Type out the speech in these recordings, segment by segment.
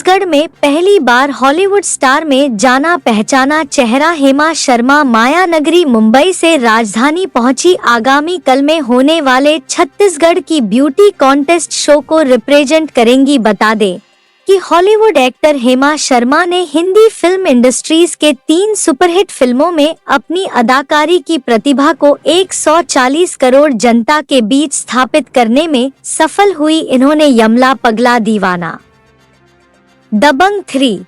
छत्तीसगढ़ में पहली बार Hollywood star में जाना पहचाना चेहरा हेमा शर्मा माया नगरी मुंबई से राजधानी पहुंची। आगामी कल में होने वाले छत्तीसगढ़ की ब्यूटी कॉन्टेस्ट शो को रिप्रेजेंट करेंगी। बता दें कि हॉलीवुड एक्टर हेमा शर्मा ने हिंदी फिल्म इंडस्ट्रीज के 3 सुपरहिट फिल्मों में अपनी अदाकारी की प्रतिभा को 140 करोड़ जनता के बीच स्थापित करने में सफल हुई। इन्होंने यमला पगला दीवाना, दबंग 3,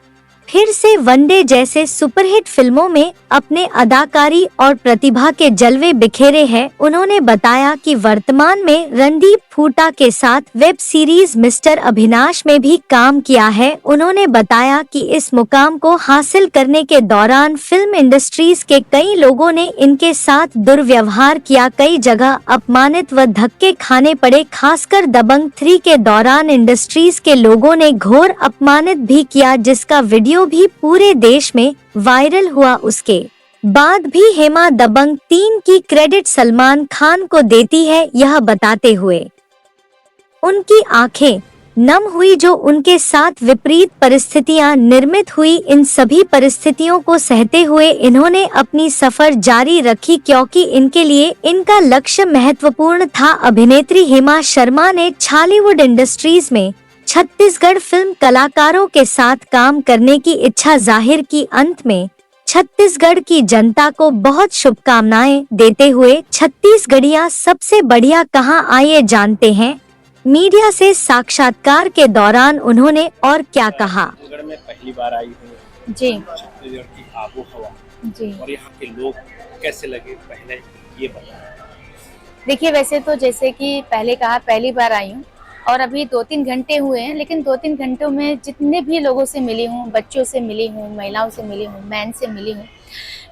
फिर से वनडे जैसे सुपरहिट फिल्मों में अपने अदाकारी और प्रतिभा के जलवे बिखेरे हैं। उन्होंने बताया कि वर्तमान में रणदीप फूटा के साथ वेब सीरीज मिस्टर अभिनाश में भी काम किया है। उन्होंने बताया कि इस मुकाम को हासिल करने के दौरान फिल्म इंडस्ट्रीज के कई लोगों ने इनके साथ दुर्व्यवहार किया, कई जगह अपमानित व धक्के खाने पड़े। खासकर दबंग 3 के दौरान इंडस्ट्रीज के लोगों ने घोर अपमानित भी किया, जिसका वीडियो भी पूरे देश में वायरल हुआ। उसके बाद भी हेमा दबंग 3 की क्रेडिट सलमान खान को देती है, यह बताते हुए उनकी आंखें नम हुई जो उनके साथ विपरीत परिस्थितियां निर्मित हुई। इन सभी परिस्थितियों को सहते हुए इन्होंने अपनी सफर जारी रखी, क्योंकि इनके लिए इनका लक्ष्य महत्वपूर्ण था। अभिनेत्री हेमा शर्मा ने छालीवुड इंडस्ट्रीज में छत्तीसगढ़ फिल्म कलाकारों के साथ काम करने की इच्छा जाहिर की। अंत में छत्तीसगढ़ की जनता को बहुत शुभकामनाएं देते हुए छत्तीसगढ़िया सबसे बढ़िया कहां, आइए जानते हैं मीडिया से साक्षात्कार के दौरान उन्होंने और क्या कहा। छत्तीसगढ़ में पहली बार आई हूँ जी, छत्तीसगढ़ की आबो हवा जी, और यहाँ के लोग कैसे लगे, पहले ये बताएं। देखिए, वैसे तो जैसे कि पहले कहा पहली बार आई हूँ और अभी 2-3 घंटे हुए हैं, लेकिन 2-3 घंटों में जितने भी लोगों से मिली हूँ, बच्चों से मिली हूँ, महिलाओं से मिली हूँ, मैन से मिली हूँ,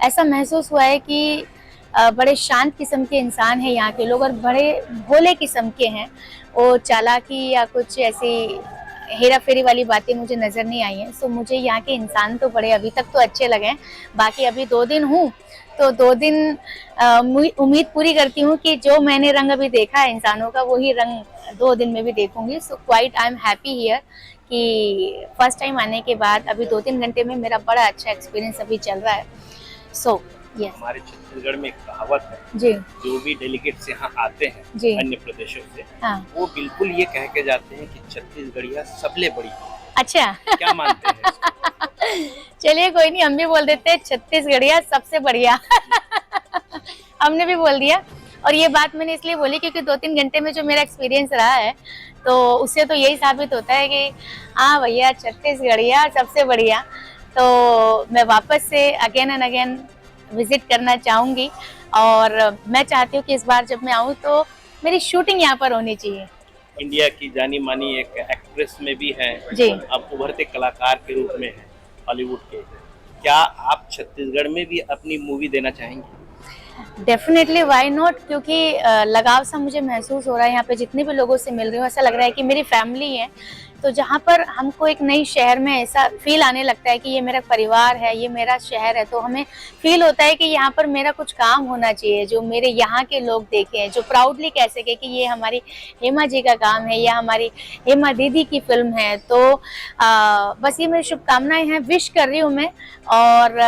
ऐसा महसूस हुआ है कि बड़े शांत किस्म के इंसान हैं यहाँ के लोग और बड़े भोले किस्म के हैं। वो चालाकी या कुछ ऐसी हेरा फेरी वाली बातें मुझे नज़र नहीं आई हैं। सो मुझे यहाँ के इंसान तो बड़े अभी तक तो अच्छे लगे हैं। बाकी अभी 2 दिन हूँ तो 2 दिन उम्मीद पूरी करती हूँ कि जो मैंने रंग अभी देखा है इंसानों का, वही रंग 2 दिन में भी देखूंगी। So quite I am happy here कि फर्स्ट टाइम आने के बाद अभी 2-3 घंटे में मेरा बड़ा अच्छा एक्सपीरियंस अभी चल रहा है। सो yes. हमारे छत्तीसगढ़ में एक कहावत है जी, जो भी डेलीगेट्स यहाँ आते हैं जी, अन्य प्रदेशों से, हाँ, वो बिल्कुल ये कह के जाते हैं कि छत्तीसगढ़िया सबले बड़ी। अच्छा क्या मानते हैं इसको? चलिए कोई नहीं, हम भी बोल देते हैं छत्तीसगढ़िया सबसे बढ़िया हमने भी बोल दिया। और ये बात मैंने इसलिए बोली क्योंकि 2-3 घंटे में जो मेरा एक्सपीरियंस रहा है, तो उससे तो यही साबित होता है कि हाँ भैया छत्तीसगढ़िया सबसे बढ़िया। तो मैं वापस से अगेन एंड अगेन विजिट करना चाहूँगी और मैं चाहती हूँ कि इस बार जब मैं आऊँ तो मेरी शूटिंग यहाँ पर होनी चाहिए। इंडिया की जानी मानी एक एक्ट्रेस में भी हैं, जी, अब उभरते कलाकार के रूप में हैं हॉलीवुड के। क्या आप छत्तीसगढ़ में भी अपनी मूवी देना चाहेंगे? डेफिनेटली, व्हाई नॉट, क्योंकि लगाव सा मुझे महसूस हो रहा है। यहाँ पे जितने भी लोगों से मिल रही हूँ, ऐसा लग रहा है कि मेरी फैमिली है। तो जहाँ पर हमको एक नई शहर में ऐसा फील आने लगता है कि ये मेरा परिवार है, ये मेरा शहर है, तो हमें फील होता है कि यहाँ पर मेरा कुछ काम होना चाहिए जो मेरे यहाँ के लोग देखें, जो प्राउडली कह सके कि ये हमारी हेमा जी का काम है या हमारी हेमा दीदी की फिल्म है। तो बस ये मेरी शुभकामनाएं हैं, विश कर रही हूँ मैं। और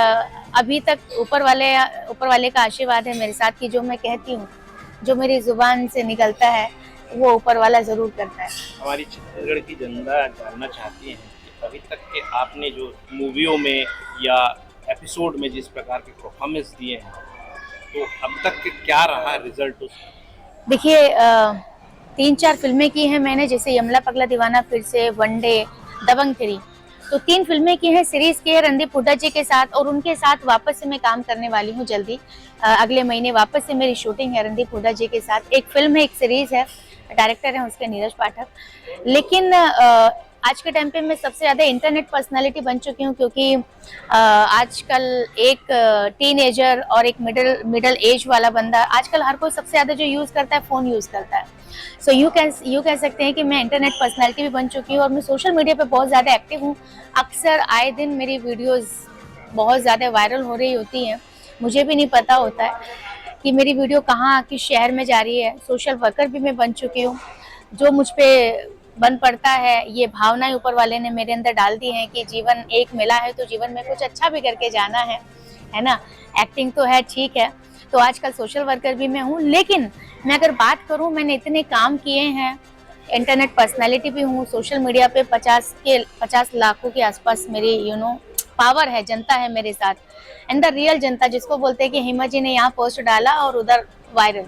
अभी तक ऊपर वाले का आशीर्वाद है मेरे साथ कि जो मैं कहती हूँ, जो मेरी जुबान से निकलता है, वो ऊपर वाला जरूर करता है। हमारी छत्तीसगढ़ की जनता जानना चाहती है कि अभी तक के आपने जो मूवियों में या एपिसोड में जिस प्रकार के परफॉर्मेंस दिए हैं, तो अब तक के क्या रहा रिजल्ट उसका? देखिए, 3-4 फिल्में की हैं मैंने, जैसे यमला पगला दीवाना, फिर से वनडे, दबंग 3, तो 3 फिल्में की हैं, सीरीज की है रणदीप हुड्डा जी के साथ, और उनके साथ वापस से मैं काम करने वाली हूँ जल्दी। अगले महीने वापस से मेरी शूटिंग है रणदीप हुड्डा जी के साथ। एक फिल्म है, एक सीरीज है, डायरेक्टर है उसके नीरज पाठक। लेकिन आज के टाइम पे मैं सबसे ज़्यादा इंटरनेट पर्सनालिटी बन चुकी हूँ, क्योंकि आजकल एक टीनेजर और एक मिडल एज वाला बंदा, आजकल हर कोई सबसे ज़्यादा जो यूज़ करता है फ़ोन यूज़ करता है। सो यू कह सकते हैं कि मैं इंटरनेट पर्सनालिटी भी बन चुकी हूँ और मैं सोशल मीडिया पे बहुत ज़्यादा एक्टिव हूँ। अक्सर आए दिन मेरी वीडियोज़ बहुत ज़्यादा वायरल हो रही होती हैं, मुझे भी नहीं पता होता है कि मेरी वीडियो कहाँ किस शहर में जा रही है। सोशल वर्कर भी मैं बन चुकी हूँ। जो मुझ पे बन पड़ता है। ये भावनाएं ऊपर वाले ने मेरे अंदर डाल दी हैं कि जीवन एक मिला है तो जीवन में कुछ अच्छा भी करके जाना है ना। एक्टिंग तो है, ठीक है, तो आजकल सोशल वर्कर भी मैं हूँ, लेकिन मैं अगर बात करूँ, मैंने इतने काम किए हैं, इंटरनेट पर्सनालिटी भी हूँ, सोशल मीडिया पे 50 लाखों के आसपास मेरी पावर है, जनता है मेरे साथ, एंड द रियल जनता, जिसको बोलते हैं कि हिमा जी ने यहाँ पोस्ट डाला और उधर वायरल।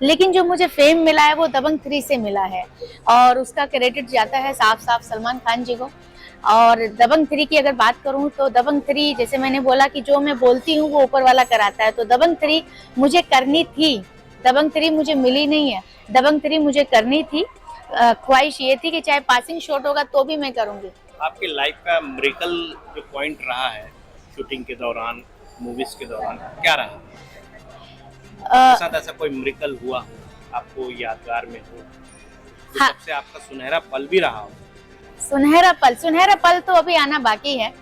लेकिन जो मुझे फेम मिला है वो दबंग 3 से मिला है, और उसका क्रेडिट जाता है साफ साफ सलमान खान जी को। और दबंग 3 की अगर बात करूं तो दबंग 3, जैसे मैंने बोला कि जो मैं बोलती हूँ वो ऊपर वाला कराता है, तो दबंग 3 मुझे करनी थी। दबंग 3 मुझे मिली नहीं है, दबंग 3 मुझे करनी थी। ख्वाहिश ये थी कि चाहे पासिंग शॉट होगा तो भी मैं करूंगी। आपकी लाइफ का मिरेकल जो पॉइंट रहा है शूटिंग के दौरान, मूवीज के दौरान, क्या रहा? आपके साथ ऐसा कोई मिरेकल हुआ हो, आपको यादगार में हो, जो हाँ। सबसे आपका सुनहरा पल भी रहा हो? सुनहरा पल तो अभी आना बाकी है।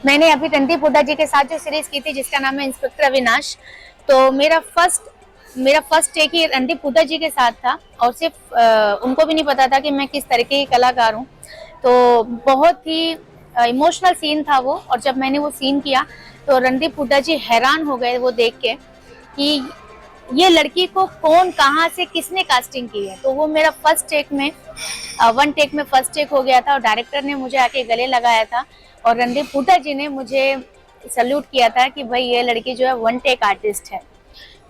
मैंने अभी रणदीप हुड्डा जी के साथ जो सीरीज की थी जिसका नाम है इंस्पेक्टर अविनाश, तो मेरा फर्स्ट टेक ही रणदीप हुड्डा जी के साथ था, और सिर्फ उनको भी नहीं पता था कि मैं किस तरीके की कलाकार हूँ। तो बहुत ही इमोशनल सीन था वो, और जब मैंने वो सीन किया तो रणदीप हुड्डा जी हैरान हो गए वो देख के कि ये लड़की को कौन, कहाँ से, किसने कास्टिंग की है। तो वो मेरा फर्स्ट टेक में वन टेक में फर्स्ट टेक हो गया था, और डायरेक्टर ने मुझे आके गले लगाया था, और रणदीप हुड्डा जी ने मुझे सल्यूट किया था कि भाई ये लड़की जो है वन टेक आर्टिस्ट है।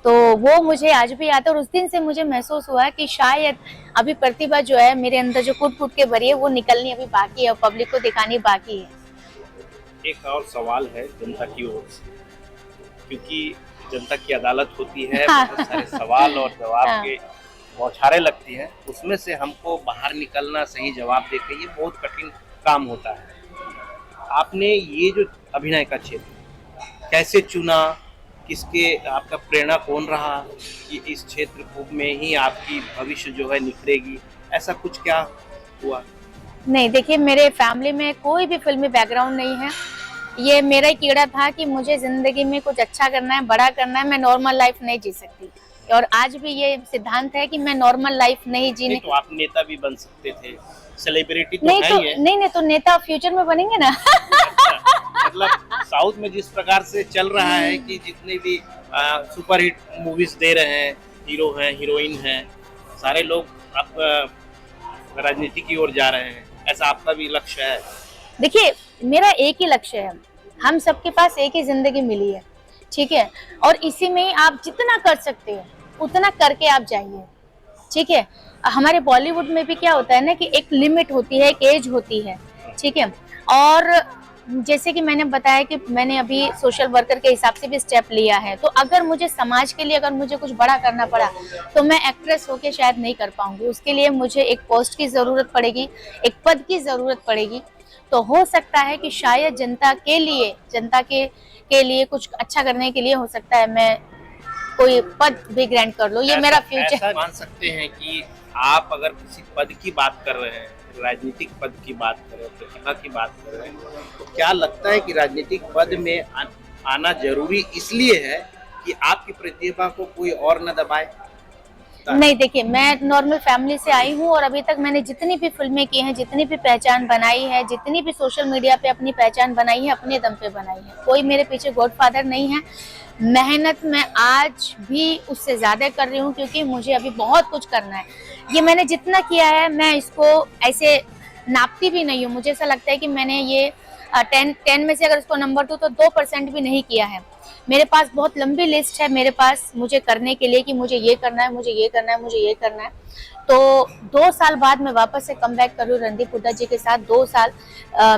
तो वो मुझे आज भी आता है, और उस दिन से मुझे महसूस हुआ कि शायद अभी प्रतिभा जो है मेरे अंदर जो कूट कूट के भरी है वो निकलनी अभी बाकी है और पब्लिक को दिखानी बाकी है। एक और सवाल है जनता की ओर से, क्योंकि जनता की अदालत होती है, बहुत सारे सवाल और जवाब के बौछारें लगती हैं, उसमें से हमको बाहर निकलना, सही जवाब देके, ये बहुत कठिन काम होता है। आपने ये जो अभिनय का क्षेत्र कैसे चुना, किसके, आपका प्रेरणा कौन रहा कि इस क्षेत्र को में ही आपकी भविष्य जो है निखरेगी, ऐसा कुछ क्या हुआ? नहीं, देखिए, मेरे फैमिली में कोई भी फिल्मी बैकग्राउंड नहीं है। ये मेरा ही कीड़ा था कि मुझे जिंदगी में कुछ अच्छा करना है, बड़ा करना है, मैं नॉर्मल लाइफ नहीं जी सकती, और आज भी ये सिद्धांत है कि मैं नॉर्मल लाइफ नहीं जीने। तो आप नेता भी बन सकते थे, सेलिब्रिटी तो नहीं है तो ही है। नहीं तो नेता फ्यूचर में बनेंगे ना। मतलब साउथ में जिस प्रकार से चल रहा है कि जितने भी सुपरहिट मूवीज दे रहे हैं, हीरो हैं, हीरोइन हैं, सारे लोग अब राजनीति की ओर जा रहे हैं, ऐसा आपका भी लक्ष्य है? देखिए, मेरा एक ही लक्ष्य है, हम सबके पास एक ही जिंदगी मिली है, ठीक है, और इसी में ही आप जितना कर सकते हो उतना करके आप जाइए, ठीक है। हमारे बॉलीवुड में भी क्या होता है ना कि एक लिमिट होती है, एक एज होती है, ठीक है। और जैसे कि मैंने बताया कि मैंने अभी सोशल वर्कर के हिसाब से भी स्टेप लिया है, तो अगर मुझे समाज के लिए, अगर मुझे कुछ बड़ा करना पड़ा तो मैं एक्ट्रेस होके शायद नहीं कर पाऊंगी। उसके लिए मुझे एक पोस्ट की जरूरत पड़ेगी, एक पद की जरूरत पड़ेगी। तो हो सकता है कि शायद जनता के लिए कुछ अच्छा करने के लिए हो सकता है मैं कोई पद भी ग्रांट कर लूं। ये मेरा फ्यूचर। ऐसा मान सकते हैं कि आप अगर किसी पद की बात कर रहे हैं, राजनीतिक पद की बात कर रहे हैं, प्रतिभा की बात कर रहे हैं, तो क्या लगता है कि राजनीतिक पद में आना जरूरी इसलिए है कि आपकी प्रतिभा को कोई और न दबाए? नहीं, देखिए, मैं नॉर्मल फैमिली से आई हूँ, और अभी तक मैंने जितनी भी फिल्में की हैं, जितनी भी पहचान बनाई है, जितनी भी सोशल मीडिया पे अपनी पहचान बनाई है, अपने दम पे बनाई है। कोई मेरे पीछे गॉडफादर नहीं है। मेहनत मैं आज भी उससे ज्यादा कर रही हूँ, क्योंकि मुझे अभी बहुत कुछ करना है। ये मैंने जितना किया है, मैं इसको ऐसे नापती भी नहीं हूँ। मुझे ऐसा लगता है कि मैंने ये 10 में से अगर उसको नंबर दूं तो 2% भी नहीं किया है। मेरे पास बहुत लंबी लिस्ट है मेरे पास मुझे करने के लिए कि मुझे ये करना है, मुझे ये करना है, मुझे ये करना है। तो 2 साल बाद मैं वापस से कम बैक कर रही हूँ रणदीप हुड्डा जी के साथ। 2 साल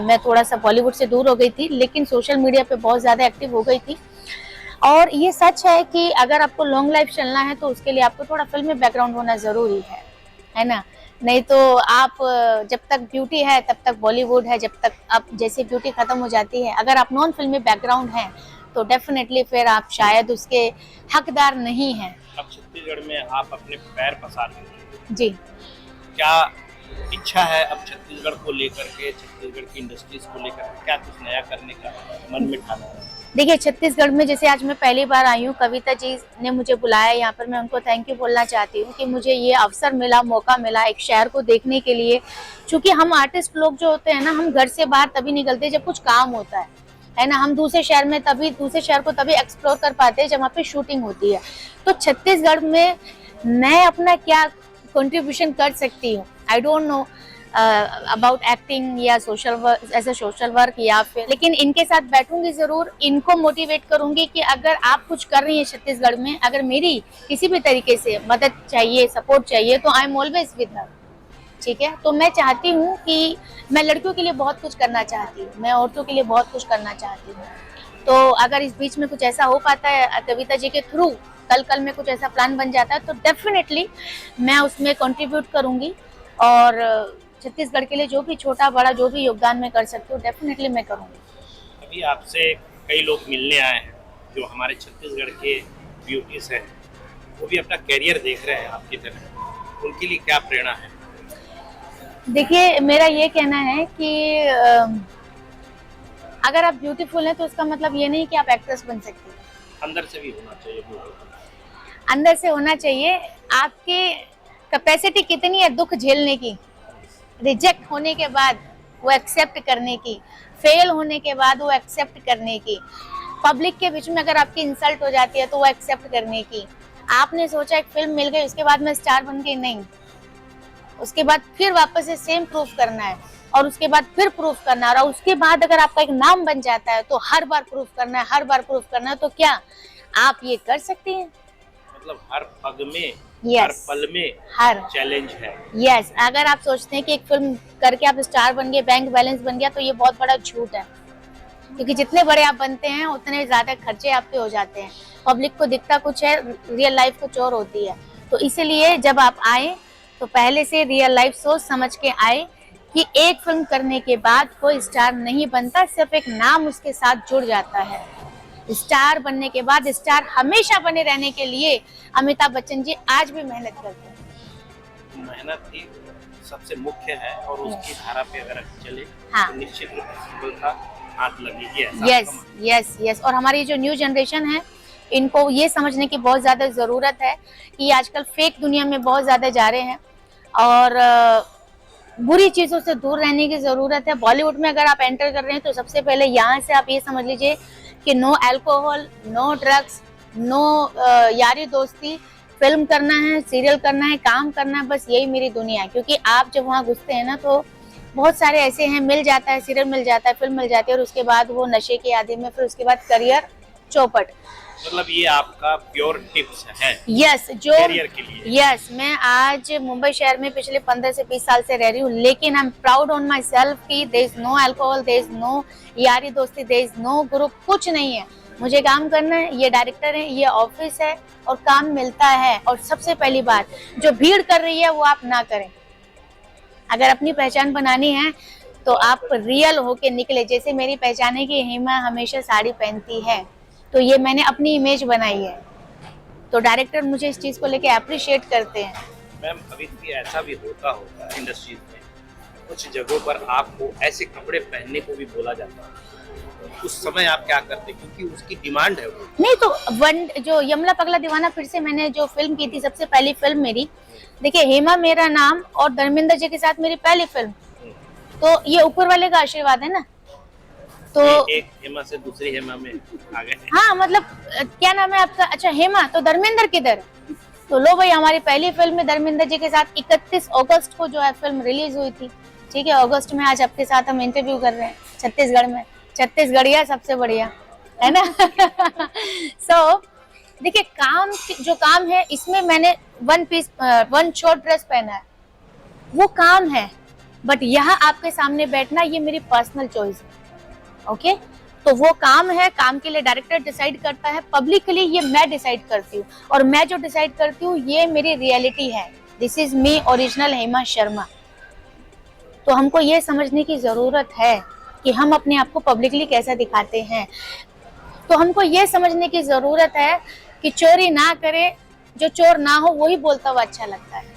मैं थोड़ा सा बॉलीवुड से दूर हो गई थी, लेकिन सोशल मीडिया पे बहुत ज्यादा एक्टिव हो गई थी। और ये सच है कि अगर आपको लॉन्ग लाइफ चलना है तो उसके लिए आपको थोड़ा फिल्मी बैकग्राउंड होना जरूरी है ना। नहीं तो आप जब तक ब्यूटी है तब तक बॉलीवुड है, जब तक आप जैसे ब्यूटी खत्म हो जाती है, अगर आप नॉन फिल्मी बैकग्राउंड हैं तो डेफिनेटली फिर आप शायद उसके हकदार नहीं हैं। अब छत्तीसगढ़ में आप अपने पैर पसार रहे हैं जी, क्या इच्छा है अब छत्तीसगढ़ को लेकर के, छत्तीसगढ़ की इंडस्ट्रीज को लेकर के क्या कुछ नया करने का मन में ठाना है? देखिए छत्तीसगढ़ में जैसे आज मैं पहली बार आई हूँ, कविता जी ने मुझे बुलाया यहाँ पर, मैं उनको थैंक यू बोलना चाहती हूँ कि मुझे ये अवसर मिला, मौका मिला एक शहर को देखने के लिए। क्योंकि हम आर्टिस्ट लोग जो होते हैं ना, हम घर से बाहर तभी निकलते जब कुछ काम होता है ना। हम दूसरे शहर को तभी एक्सप्लोर कर पाते हैं जब वहाँ पे शूटिंग होती है। तो छत्तीसगढ़ में मैं अपना क्या कंट्रीब्यूशन कर सकती हूँ, I don't know about acting या सोशल वर्क, ऐसे सोशल वर्क या फिर, लेकिन इनके साथ बैठूंगी जरूर, इनको मोटिवेट करूंगी कि अगर आप कुछ कर रही हैं छत्तीसगढ़ में, अगर मेरी किसी भी तरीके से मदद चाहिए, सपोर्ट चाहिए, तो I am always with her. ठीक है, तो मैं चाहती हूँ कि मैं लड़कियों के लिए बहुत कुछ करना चाहती हूँ, मैं औरतों के लिए बहुत कुछ करना चाहती हूँ। तो अगर इस बीच में कुछ ऐसा हो पाता है कविता जी के थ्रू, कल में कुछ ऐसा प्लान बन जाता है, तो डेफिनेटली मैं उसमें कंट्रीब्यूट करूंगी और छत्तीसगढ़ के लिए जो भी छोटा बड़ा जो भी योगदान मैं कर सकती हूँ, डेफिनेटली मैं करूँगी। अभी आपसे कई लोग मिलने आए हैं जो हमारे छत्तीसगढ़ के ब्यूटीज हैं, वो भी अपना करियर देख रहे हैं आपकी तरह, उनके लिए क्या प्रेरणा है? देखिए मेरा ये कहना है कि अगर आप ब्यूटीफुल हैं तो उसका मतलब ये नहीं कि आप एक्ट्रेस बन सकती हैं। अंदर से भी होना चाहिए beautiful। अंदर से होना चाहिए। आपकी कैपेसिटी कितनी है दुख झेलने की, रिजेक्ट होने के बाद वो एक्सेप्ट करने की, फेल होने के बाद वो एक्सेप्ट करने की, पब्लिक के बीच में अगर आपकी इंसल्ट हो जाती है तो वो एक्सेप्ट करने की। आपने सोचा एक फिल्म मिल गई, उसके बाद मैं स्टार बन गई, नहीं, उसके बाद फिर वापस से सेम प्रूफ करना है और उसके बाद फिर प्रूफ करना है, और उसके बाद अगर आपका एक नाम बन जाता है तो हर बार प्रूफ करना है, हर बार प्रूफ करना है। तो क्या आप ये कर सकती हैं? मतलब हर पग में, Yes। हर पल में हर चैलेंज है। यस, अगर आप सोचते हैं कि एक फिल्म करके आप स्टार बन गए, बैंक बैलेंस बन गया, तो ये बहुत बड़ा झूठ है। क्योंकि जितने बड़े आप बनते हैं उतने ज्यादा खर्चे आपके हो जाते हैं। पब्लिक को दिखता कुछ है, रियल लाइफ कुछ और होती है। तो इसीलिए जब आप आए तो पहले से रियल लाइफ सोच समझ के आए कि एक फिल्म करने के बाद कोई स्टार नहीं बनता, सिर्फ एक नाम उसके साथ जुड़ जाता है। स्टार बनने के बाद स्टार हमेशा बने रहने के लिए अमिताभ बच्चन जी आज भी मेहनत करते हैं। मेहनत ही सबसे मुख्य है और उसकी धारा पे अगर चले हाँ। तो निश्चित रूप से सफलता हाथ लगेगी। Yes yes yes. और हमारी जो न्यू जनरेशन है, इनको ये समझने की बहुत ज्यादा जरूरत है कि आजकल फेक दुनिया में बहुत ज्यादा जा रहे हैं और बुरी चीजों से दूर रहने की जरूरत है। बॉलीवुड में अगर आप एंटर कर रहे हैं तो सबसे पहले यहाँ से आप ये समझ लीजिए कि no alcohol, no drugs, no यारी दोस्ती, फिल्म करना है, सीरियल करना है, काम करना है, बस यही मेरी दुनिया है। क्योंकि आप जब वहाँ घुसते हैं ना तो बहुत सारे ऐसे हैं, मिल जाता है, सीरियल मिल जाता है, फिल्म मिल जाती है और उसके बाद वो नशे के आदी में, फिर उसके बाद करियर चौपट। मतलब ये आपका प्योर टिप्स है यस, जो करियर के लिए। यस, मैं आज मुंबई शहर में पिछले 15 से 20 साल से रह रही हूँ, लेकिन I am proud on myself कि there is no alcohol, there is no यारी दोस्ती, देयर इज नो ग्रुप, कुछ नहीं है। मुझे काम करना है, ये डायरेक्टर है, ये ऑफिस है और काम मिलता है। और सबसे पहली बात, जो भीड़ कर रही है वो आप ना करें। अगर अपनी पहचान बनानी है तो आप रियल होके निकले। जैसे मेरी पहचान है कि हेमा हमेशा साड़ी पहनती है, तो ये मैंने अपनी इमेज बनाई है, तो डायरेक्टर मुझे इस चीज को लेके अप्रिशिएट करते हैं। मैम अभी भी ऐसा भी होता होगा इंडस्ट्रीज में, कुछ जगहों पर आपको ऐसे कपड़े पहनने को भी बोला जाता है, उस समय आप क्या करते? क्योंकि उसकी डिमांड है वो। नहीं तो जो यमला पगला दीवाना फिर से मैंने जो फिल्म की थी, सबसे पहली फिल्म मेरी, देखिए हेमा मेरा नाम और धर्मेंद्र जी के साथ मेरी पहली फिल्म, तो ये ऊपर वाले का आशीर्वाद है ना। तो एक हेमा से दूसरी हेमा में आ गए। हाँ, मतलब क्या नाम है आपका? अच्छा हेमा, तो धर्मेंद्र किधर? तो लो भाई, हमारी पहली फिल्म में धर्मेंद्र जी के साथ 31 अगस्त को जो है फिल्म रिलीज हुई थी। ठीक है, अगस्त में आज आपके साथ हम इंटरव्यू कर रहे हैं छत्तीसगढ़ में। छत्तीसगढ़िया सबसे बढ़िया है ना। सो देखिए, जो काम है इसमें मैंने वन शॉर्ट ड्रेस पहना है, वो काम है, बट यहाँ आपके सामने बैठना ये मेरी पर्सनल चॉइस है। ओके, तो वो काम है, काम के लिए डायरेक्टर डिसाइड करता है, पब्लिकली ये मैं डिसाइड करती हूँ, और मैं जो डिसाइड करती हूँ ये मेरी रियलिटी है। This is me original Hema Sharma. तो हमको ये समझने की जरूरत है कि हम अपने आप को पब्लिकली कैसा दिखाते हैं। तो हमको ये समझने की जरूरत है कि चोरी ना करे, जो चोर ना हो वही बोलता हुआ अच्छा लगता है।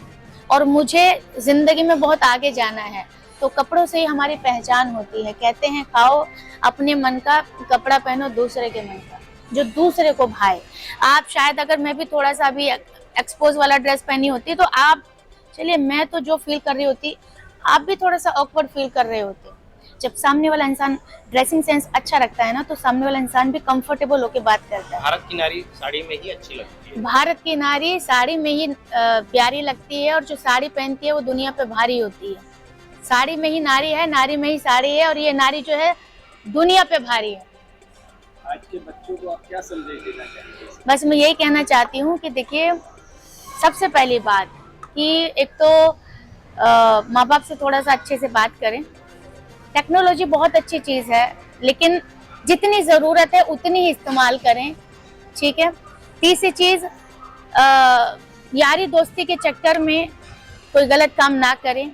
और मुझे जिंदगी में बहुत आगे जाना है, तो कपड़ों से ही हमारी पहचान होती है। कहते हैं खाओ अपने मन का, कपड़ा पहनो दूसरे के मन का, जो दूसरे को भाए। आप शायद, अगर मैं भी थोड़ा सा भी एक्सपोज वाला ड्रेस पहनी होती तो आप, चलिए मैं तो जो फील कर रही होती, आप भी थोड़ा सा ऑकवर्ड फील कर रहे होते। जब सामने वाला इंसान ड्रेसिंग सेंस अच्छा रखता है ना, तो सामने वाला इंसान भी कंफर्टेबल होकर बात करता है। भारत की नारी साड़ी में ही अच्छी लगती है। भारत की नारी साड़ी में ही प्यारी लगती है, और जो साड़ी पहनती है वो दुनिया पे भारी होती है। साड़ी में ही नारी है, नारी में ही साड़ी है, और ये नारी जो है दुनिया पे भारी है। आज के बच्चों को आप क्या संदेश देना चाहेंगे? बस मैं यही कहना चाहती हूँ कि देखिए, सबसे पहली बात कि एक तो माँ बाप से थोड़ा सा अच्छे से बात करें। टेक्नोलॉजी बहुत अच्छी चीज़ है, लेकिन जितनी ज़रूरत है उतनी ही इस्तेमाल करें, ठीक है। तीसरी चीज़, यारी दोस्ती के चक्कर में कोई गलत काम ना करें।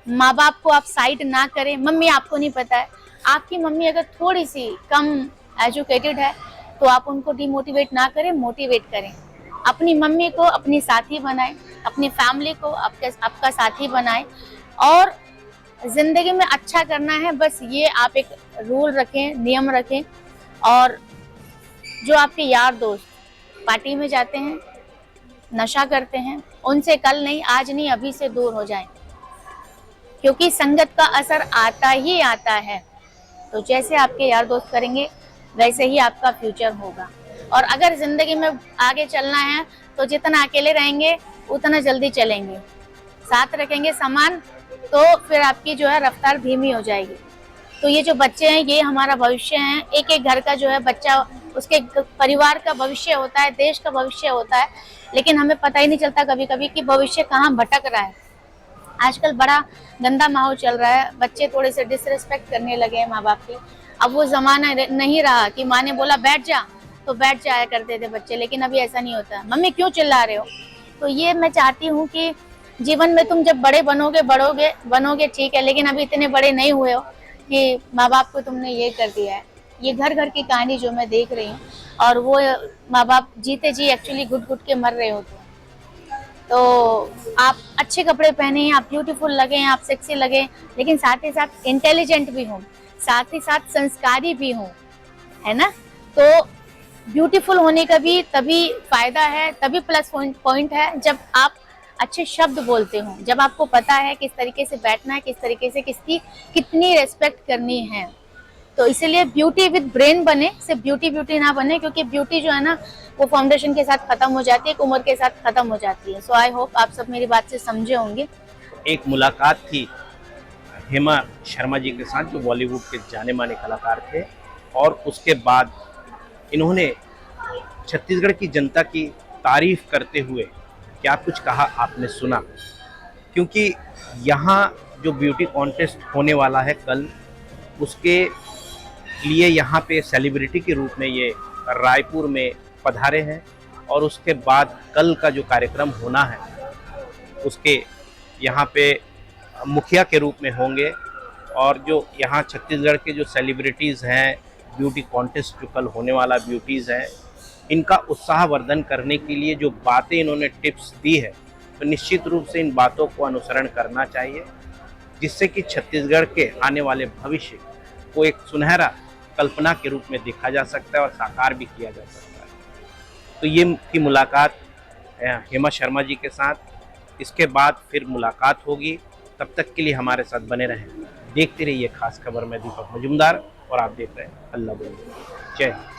माँ बाप को आप साइड ना करें। मम्मी, आपको नहीं पता है, आपकी मम्मी अगर थोड़ी सी कम एजुकेटेड है तो आप उनको डिमोटिवेट ना करें, मोटिवेट करें। अपनी मम्मी को अपनी साथी बनाएं, अपनी फैमिली को आपका साथी बनाएं, और जिंदगी में अच्छा करना है, बस ये आप एक रूल रखें, नियम रखें। और जो आपके यार दोस्त पार्टी में जाते हैं, नशा करते हैं, उनसे कल नहीं, आज नहीं, अभी से दूर हो जाएं, क्योंकि संगत का असर आता ही आता है। तो जैसे आपके यार दोस्त करेंगे वैसे ही आपका फ्यूचर होगा। और अगर जिंदगी में आगे चलना है तो जितना अकेले रहेंगे उतना जल्दी चलेंगे। साथ रखेंगे सामान तो फिर आपकी जो है रफ्तार धीमी हो जाएगी। तो ये जो बच्चे हैं ये हमारा भविष्य हैं। एक एक घर का जो है बच्चा उसके परिवार का भविष्य होता है, देश का भविष्य होता है, लेकिन हमें पता ही नहीं चलता कभी कभी कि भविष्य कहाँ भटक रहा है। आजकल बड़ा गंदा माहौल चल रहा है, बच्चे थोड़े से डिसरिस्पेक्ट करने लगे हैं माँ बाप की। अब वो जमाना नहीं रहा कि माँ ने बोला बैठ जा तो बैठ जाया करते थे बच्चे, लेकिन अभी ऐसा नहीं होता। मम्मी क्यों चिल्ला रहे हो? तो ये मैं चाहती हूँ कि जीवन में तुम जब बड़े बनोगे ठीक है, लेकिन अभी इतने बड़े नहीं हुए हो कि माँ बाप को तुमने ये कर दिया है। ये घर घर की कहानी जो मैं देख रही हूँ, और वो माँ बाप जीते जी एक्चुअली घुट घुट के मर रहे होते हैं। तो आप अच्छे कपड़े पहने, आप ब्यूटीफुल लगें, आप सेक्सी लगें, लेकिन साथ ही साथ इंटेलिजेंट भी हों, साथ ही साथ संस्कारी भी हों, है ना। तो ब्यूटीफुल होने का भी तभी फायदा है, तभी प्लस पॉइंट है जब आप अच्छे शब्द बोलते हो, जब आपको पता है किस तरीके से बैठना है, किस तरीके से किसकी कितनी रेस्पेक्ट करनी है। तो इसीलिए ब्यूटी विद ब्रेन बने, सिर्फ ब्यूटी ना बने, क्योंकि ब्यूटी जो है ना वो फाउंडेशन के साथ खत्म हो जाती है, एक उम्र के साथ खत्म हो जाती है। सो आई होप आप सब मेरी बात से समझे होंगे। एक मुलाकात थी हेमा शर्मा जी के साथ, जो बॉलीवुड के जाने माने कलाकार थे, और उसके बाद इन्होंने छत्तीसगढ़ की जनता की तारीफ करते हुए क्या कुछ कहा आपने सुना। क्योंकि यहाँ जो ब्यूटी कॉन्टेस्ट होने वाला है कल, उसके लिए यहाँ पे सेलिब्रिटी के रूप में ये रायपुर में पधारे हैं, और उसके बाद कल का जो कार्यक्रम होना है उसके यहाँ पे मुखिया के रूप में होंगे। और जो यहाँ छत्तीसगढ़ के जो सेलिब्रिटीज़ हैं, ब्यूटी कॉन्टेस्ट जो कल होने वाला ब्यूटीज़ हैं, इनका उत्साहवर्धन करने के लिए जो बातें इन्होंने टिप्स दी है, तो निश्चित रूप से इन बातों को अनुसरण करना चाहिए, जिससे कि छत्तीसगढ़ के आने वाले भविष्य को एक सुनहरा कल्पना के रूप में देखा जा सकता है और साकार भी किया जा सकता है। तो ये की मुलाकात हेमा शर्मा जी के साथ। इसके बाद फिर मुलाकात होगी, तब तक के लिए हमारे साथ बने रहें, देखते रहिए खास खबर में दीपक मजूमदार, और आप देख रहे हैं अल्लाह बोले। जय हिंद।